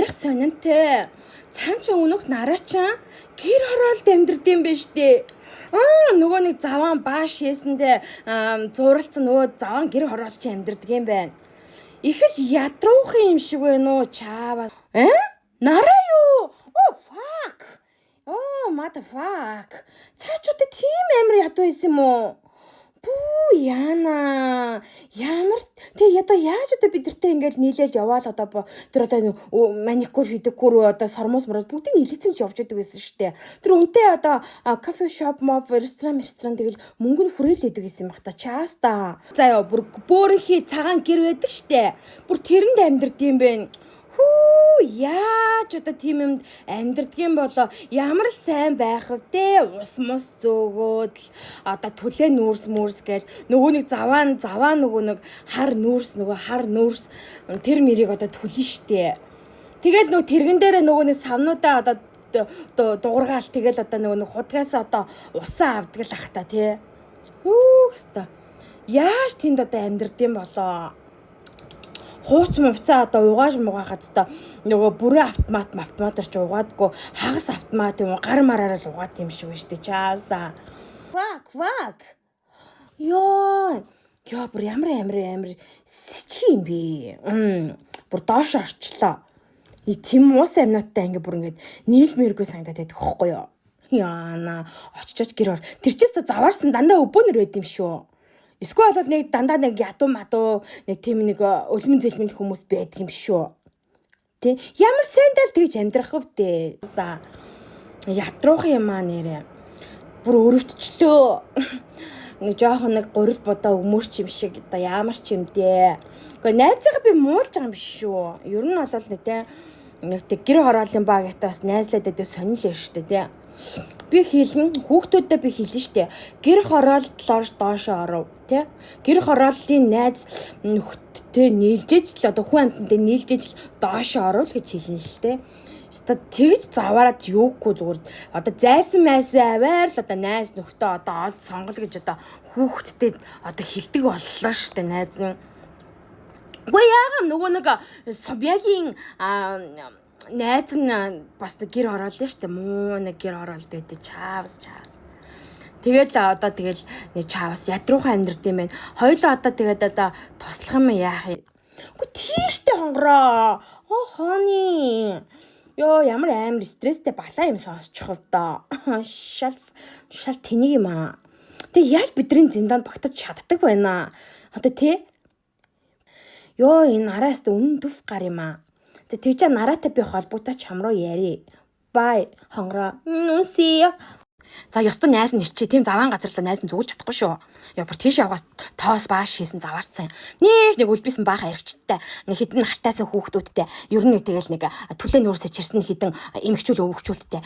Ярих сонинтэй. Цаан ч өнөх нараачаа гэр хороолд амьдрдсан байж тээ. Нөгөө нэг заван бааш хийсэндээ зуралцсан нөгөө заван гэр хороолч амьдрдаг юм байна. Их л ядруухан юм шиг байна уу чаава. Нараа юу? Fuck. Motherfuck. Цаачуудад тийм амар ядуу байсан юм уу? Бүү яана. Ямар тэг одоо яаж одоо бидэртэй ингээд нийлээд яваал одоо тэр одоо маникюр педикюр одоо сормос морос бүгдийг нийлээсэн ч явж байдаг байсан шүү дээ. Тэр үнтэй одоо кофе шоп моп ресторан тэгэл мөнгө нь хүрээлээдэг гэсэн юм бах та чааста. За яа бүр бөөрийнхи цагаан гэр байдаг шүү дээ. Бүр тэрэнд амьдрд юм бэ. Яаж одоо тийм юм амьдрдгийн болоо ямар л сайн байх вэ? Ус мус зөөгөөд одоо төлөө нүүрс гээл нөгөө нэг заваа нөгөө нэг хар нүүрс тэр мэрийг одоо төлнө штэ. Тэгэл нөгөө тэргэн дээрээ нөгөө нэг савнуудаа одоо дуургаал тэгэл одоо нөгөө нэг худгаас одоо усаа авдаг л ах та тий. Хөөхстө. Яаж тэнд одоо амьдрдгийн болоо? Хууц мувцаа одоо угааж мугаахад та нөгөө бүрэн автоматар ч угаадгүй хагас автомат юм гар мараараа л угаад юм шиг байна штэ чааса. Fuck. Ёо бүр ямар сичи юм бэ? Бүр доош орчлоо. Тим уус амнаттай ингээ бүр ингээ нийлмээргүй санагдаад байдаг хөхгүй юу? Яана очиж гэр ор. Тэр ч гэсэн заваарсан дандаа өвбөнөр байд юм шүү. Эсвэл бол нэг дандаа нэг ядуу нэг тийм нэг өлмөн зэлмэн хүмүүс байдаг юм шүү. Тэ ямар сайндал тэгж амьдрах вэ? Ядруухан юм аа нэрэ. Бүр өрөвдчлөө. Нэг жоохон нэг гурил бодоо өмөрч юм шиг одоо ямар ч юм дээ. Гэхдээ найзаагаа би муулж байгаа юм биш шүү. Ер нь бол нэг тэг гэр хороолын багтай бас найзлаад өдөө сонирхол шүү дээ. Би хэлэн хүүхдүүдэд би хэлнэ штэ. Гэр хорооллоор доошоо оров, тий? Гэр хорооллын найз нөхдөдтэй нийлжээж л одоо хүн амьтантай нийлжээж л доошоо оров гэж хэлнэ л тий. Одоо тэгж заваарад юугүй зүгээр. Одоо зайсан аваар л одоо найз нөхдөд одоо олд сонгол гэж одоо хүүхдтэй одоо хэлдэг боллоо штэ найз нь. Үгүй яагаад нөгөө нэг Собягийн найз нь бас гэр хорооллоо штэ муу нэг гэр хороолд байдаг чаавс. Тэгэл одоо нэг чаавс ядруухан амьдрд юм байна. Хоёлоо одоо одоо туслах юм яах юм. Үгүй тийштэй хонгороо. Хооны. Ёо ямар амар стресстэй балаа юм сонсчих л доо. Шал тэнийг юм аа. Тэг яаж бидний зиндаанд багтаж чаддаг байна. Одоо тий. Ёо энэ араас үнэн төв гар юм аа. Тэгж нараатай би холбоотой чам руу яри. Бай хонгороо. Нүси. За ёстой найз нь ирчээ. Тийм заваан газар л найз нь зүгүүлж чадахгүй шүү. Яа бүр тийш яваас тоос бааш хийсэн заваарсан. Нэг үлбисэн баах харигчтай. Нэг хитэн халтаасан хүүхдүүдтэй. Ер нь тэгэл нэг түлээ нүүрсэ чирсэн хитэн эмгчүүл өвгчүүлтэй.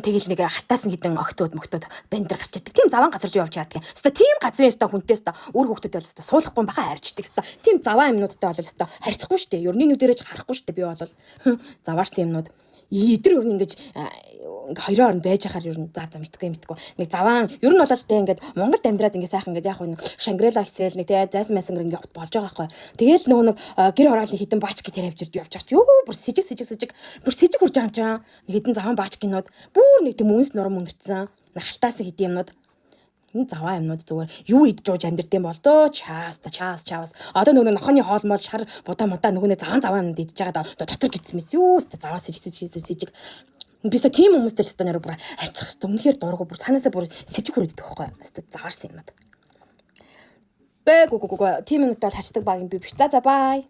Тэгэл нэг халтаасан хитэн огтуд мөгтөд бандэр гарч ирдэг. Тийм заваан газар явж яадаг. Өстой тийм газрын өстой хүнтэй өстой үр хүүхдүүд бол өстой суулгахгүй баха харьчдаг өстой. Тийм заваан юмнуудтай бол өстой харьцахгүй шүү дээ. Ерний нүдэрэж харахгүй шүү дээ би бол. Заваарсан юмнууд идэр өвн ингэж хоёроо орнд байж хахаар ер нь мэдгүй. Нэг заваан ер нь бол тэ ингээд Монголд амьдраад ингээд сайхан ингээд яг нэг Шангрила хэсэл нэг тэ зайсан мэсэн ингээд болж байгаа байхгүй. Тэгэл нөгөө нэг гэр хороолын хитэн баач гэж тавьж явж байгаа ч юу бүр сэжиг бүр сэжиг хурж байгаа юм чам. Нэг хитэн заваан баач гинод бүр нэг тийм үнс нурам өнгөрцөн. Нахалтаасан хитэн юмнууд энэ заваа юмнууд зүгээр юу идж ууж амьдрдэм бол доо чаас. Одоо нөгөө нохооны хоол мол шар будаа нөгөө заваа юмнууд идж байгаа дотор гисмэс юу заваа сэжиг бисо тийм хүмүүстэй ч одоо нэр бүр харьцах хэрэгтэй. Үнэхээр дургу бүр цаанаасаа бүр сэжиг хүрээд идэх байхгүй. Өстө заваарсан юмнууд. Гү. Тийм юмнууд бол харьцдаг баг юм би биш. За бай.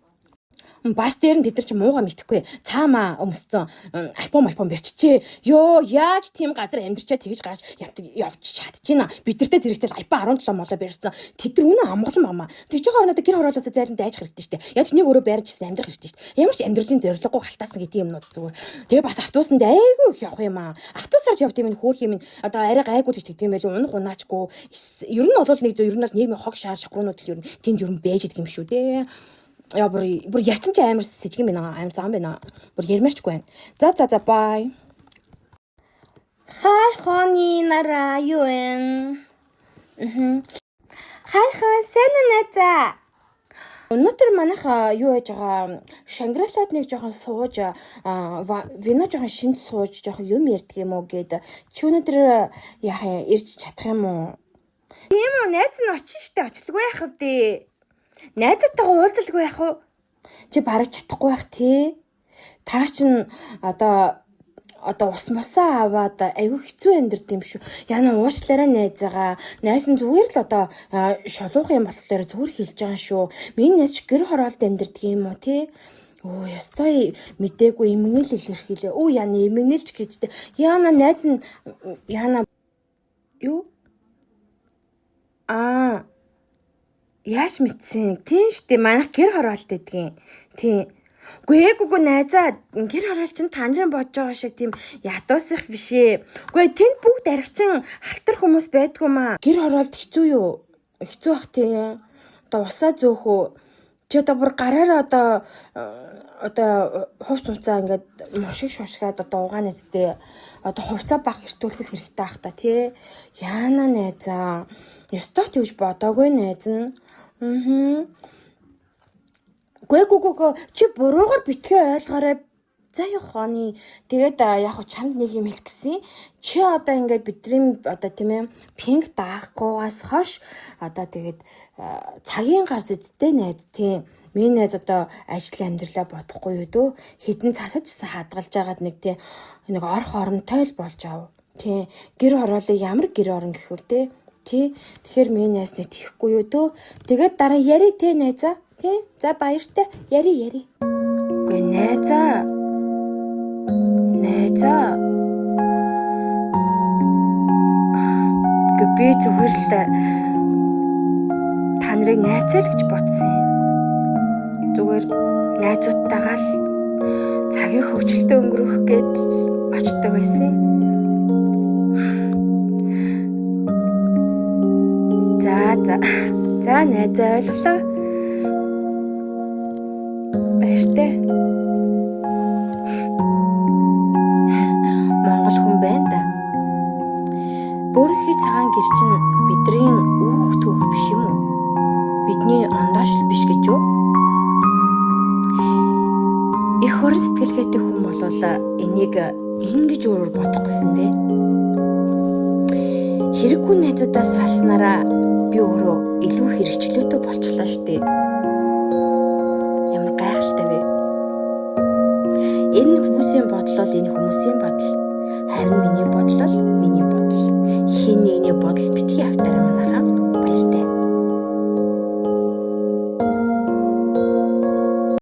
Бас дээр нь тэд нар ч муугаа мэдхгүй. Цаамаа өмсцэн альбом барьчихжээ. Ёо яаж тийм газар амьдрчаа тэгж гарч явж чадчихна. Бидэртэй зэрэгцэл iPhone 17 молоо барьсан. Тэд нар үнэн амгалан бамаа. Тэг чи хоорондоо гэр хороолоосоо зайлан дайж хэрэгтэй штэ. Яаж нэг өөрөө барьжсэн амьдрах хэрэгтэй штэ. Ямар ч амьдралын зорилгогүй халтаасан гэдэг юмнууд зүгээр. Тэгээ бас автобусанд айгүй их явах юм аа. Автобусаар явд юм хөөх юм. Одоо арай гайгүй л гэдэг юм байл унах унаачгүй. Ер нь бол нийгмийн хог шаар шахруунууд л ер нь тэнд ер нь байж идэг юм шүү дээ. Яа бүр ярьсан чи амар сэжиг юм байна. Амар зам байна. Бүр ярмаарчгүй байна. За бай. Хай хони нараа юу вэ? Хай сайн уу найзаа? Өнөөдөр манайх юу яаж байгаа Шангрилад нэг жоохон сууж вино жоохон шинж сууж жоохон юм ярьдаг юм уу гэд чи өнөөдөр яхаа ирж чадах юм уу? Тийм үү, найз нь очих штэ, очлгүй яах вэ? Найзтайгаа уулзалгүй яах вэ? Чи бараг чадахгүй байх тий. Та чинь одоо ус мосоо аваад айгүй хэцүү амьдрд юм шүү. Яна уучлаарай найзаагаа. Найз нь зүгээр л одоо шолуух юм болохоор зүгээр хэлж байгаа шүү. Миний найз ч гэр хороолд амьдрдаг юм уу те? Оо ястой мдээгүй эмгэнэл илэрхийлээ. Оо яна эмгэнэлч гэжтэй. Яна найз нь яна юу? Яаш мэдсэн. Тийм штэ манайх гэр хороолт гэдгийг. Тийм. Гүйггүй найзаа гэр хороол чинь та нарын бодож байгаа шиг тийм ядуусах биш ээ. Гүй тэнд бүгд аригчин халтар хүмүүс байдгүй маа. Гэр хороолд хэцүү юу? Хэцүү бах тийм. Одоо усаа зөөх үү? Чи одоо бүр гараараа одоо хувц уцаа ингээд мушиг шушгаад одоо угаанэстэй одоо хувцаа баг хэртүүлэх хэрэгтэй байх та тий. Яана найзаа. Ёстой тэгж бодоогүй найз нь. Гүйггүй чи буруугаар битгээ ойлгоорой. За юу хооны. Тэгээд яг чамд нэг юм хэлэх гэсэн. Чи одоо ингээд бидний одоо тийм ээ пинг даахгүйгаас хойш одоо тэгээд цагийн гар зэдтэй найз тийм. Миний найз одоо ажил амьдралаа бодохгүй юу дөө. Хитэн цасажсан хадгалж агаад нэг тийм нэг орох оронтой л болж ав. Тийм. Гэр хороолыг ямар гэр орон гэхвэл тий. Тэгэхээр миний найз нэг тийхгүй юу дөө. Тэгээд дараа яри тий найзаа. Тий. За баяртай. Яри. Гүй найзаа. Би зүгээр л та нарыг найзаа л гэж бодсон юм. Зүгээр найзуудтайгаа л цагийн хөвчлөлтөд өнгөрөх гээд очдог байсан. За найзаа ойлголоо. Баяртай. Монгол хүн байна да. Бүрхий цагаан гэр чинь бидний үүх түүх биш юм уу? Бидний ондоошл биш гэж юу? Их хорон сэтгэлгээтэй хүн болвол энийг ингэж өөрөөр бодохгүйсэн дээ. Хэрэггүй найзуудаас салснараа би өөрөө илүү хэрэгчлөөтэй болчихлоо штэ. Ямар гайхалтай вэ? Энэ хүмүүсийн бодлол энэ хүмүүсийн бодол. Харин миний бодлол миний бодол. Хин нэгний бодол битгий автаарай манайхаа.